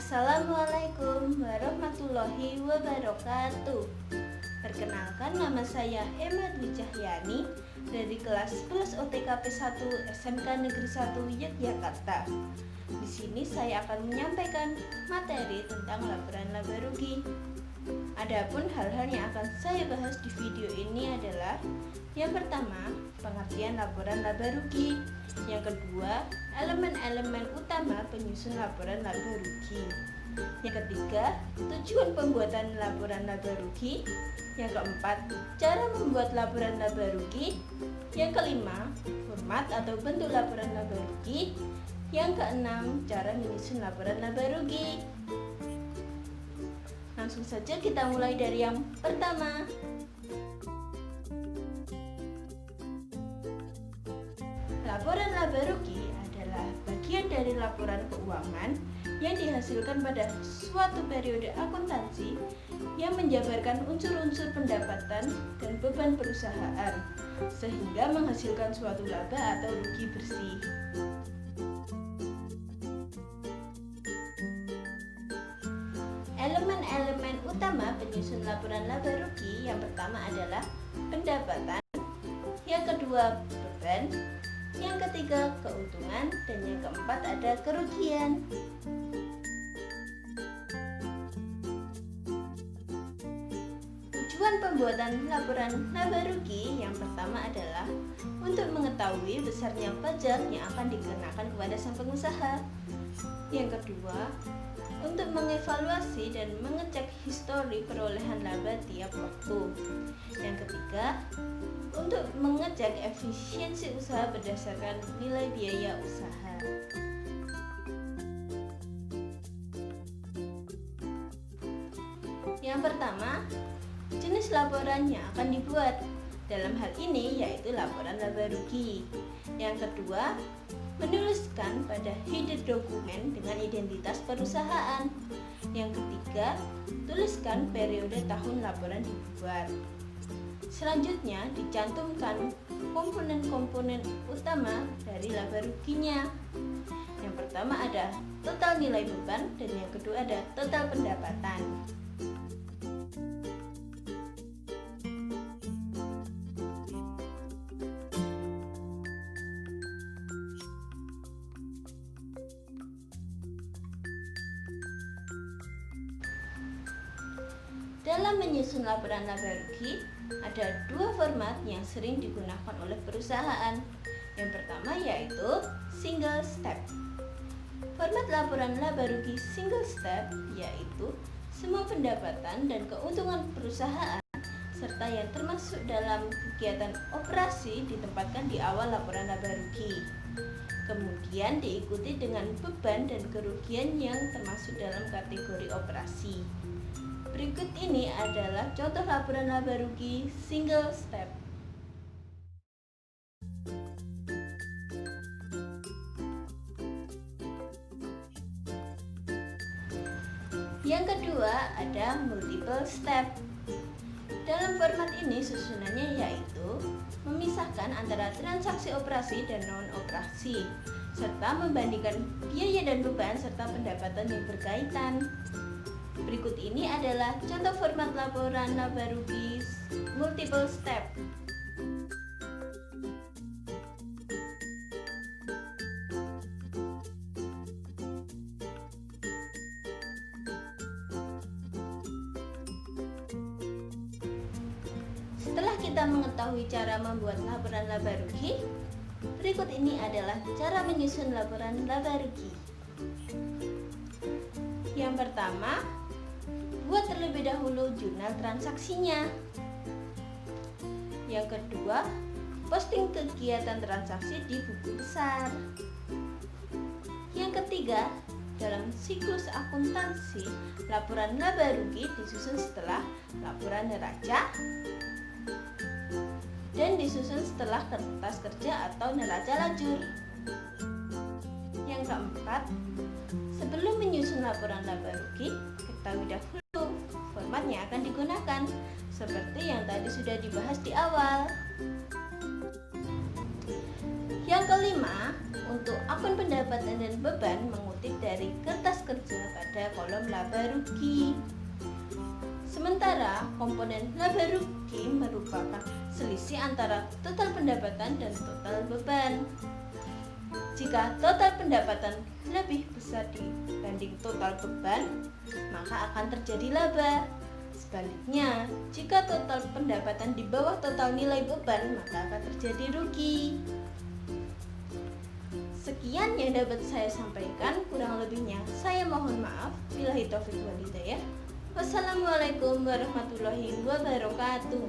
Assalamualaikum warahmatullahi wabarakatuh. Perkenalkan, nama saya Emma Dwi Cahyani dari kelas 11 OTKP 1 SMK Negeri 1 Yogyakarta. Di sini saya akan menyampaikan materi tentang laporan laba rugi. Adapun hal-hal yang akan saya bahas di video ini adalah: yang pertama, pengertian laporan laba rugi. Yang kedua, elemen-elemen utama penyusun laporan laba rugi. Yang ketiga, tujuan pembuatan laporan laba rugi. Yang keempat, cara membuat laporan laba rugi. Yang kelima, format atau bentuk laporan laba rugi. Yang keenam, cara menyusun laporan laba rugi. Langsung saja kita mulai dari yang pertama. Laporan laba rugi adalah bagian dari laporan keuangan yang dihasilkan pada suatu periode akuntansi yang menjabarkan unsur-unsur pendapatan dan beban perusahaan sehingga menghasilkan suatu laba atau rugi bersih. Elemen-elemen utama penyusun laporan laba rugi yang pertama adalah pendapatan, yang kedua beban, yang ketiga keuntungan, dan yang keempat ada kerugian. Tujuan pembuatan laporan laba rugi yang pertama adalah untuk mengetahui besarnya pajak yang akan dikenakan kepada sang pengusaha. Yang kedua, untuk mengevaluasi dan mengecek histori perolehan laba tiap waktu. Yang ketiga, untuk mengecek efisiensi usaha berdasarkan nilai biaya usaha. Yang pertama, jenis laporan yang akan dibuat. Dalam hal ini yaitu laporan laba rugi. Yang kedua, menuliskan pada header dokumen dengan identitas perusahaan. Yang ketiga, tuliskan periode tahun laporan dibuat. Selanjutnya, dicantumkan komponen-komponen utama dari laba ruginya. Yang pertama ada total nilai beban dan yang kedua ada total pendapatan. Dalam menyusun laporan laba rugi, ada dua format yang sering digunakan oleh perusahaan. Yang pertama yaitu single step. Format laporan laba rugi single step yaitu semua pendapatan dan keuntungan perusahaan serta yang termasuk dalam kegiatan operasi ditempatkan di awal laporan laba rugi. Kemudian diikuti dengan beban dan kerugian yang termasuk dalam kategori operasi. Berikut ini adalah contoh laporan laba rugi single step. Yang kedua ada multiple step. Dalam format ini susunannya yaitu memisahkan antara transaksi operasi dan non-operasi, serta membandingkan biaya dan beban serta pendapatan yang berkaitan. Berikut ini adalah contoh format laporan laba rugi multiple step. Setelah kita mengetahui cara membuat laporan laba rugi, berikut ini adalah cara menyusun laporan laba rugi. Yang pertama, buat terlebih dahulu jurnal transaksinya. Yang kedua, posting kegiatan transaksi di buku besar. Yang ketiga, dalam siklus akuntansi, laporan laba rugi disusun setelah laporan neraca dan disusun setelah kertas kerja atau neraca lajur. Yang keempat, sebelum menyusun laporan laba rugi, ketahui dahulu format yang akan digunakan seperti yang tadi sudah dibahas di awal. Yang kelima, Untuk akun pendapatan dan beban mengutip dari kertas kerja pada kolom laba rugi. Sementara komponen laba rugi merupakan selisih antara total pendapatan dan total beban. Jika total pendapatan lebih besar dibanding total beban, maka akan terjadi laba. Sebaliknya, jika total pendapatan di bawah total nilai beban, maka akan terjadi rugi. Sekian yang dapat saya sampaikan, kurang lebihnya saya mohon maaf. Billahi taufiq wal hidayah. Wassalamualaikum warahmatullahi wabarakatuh.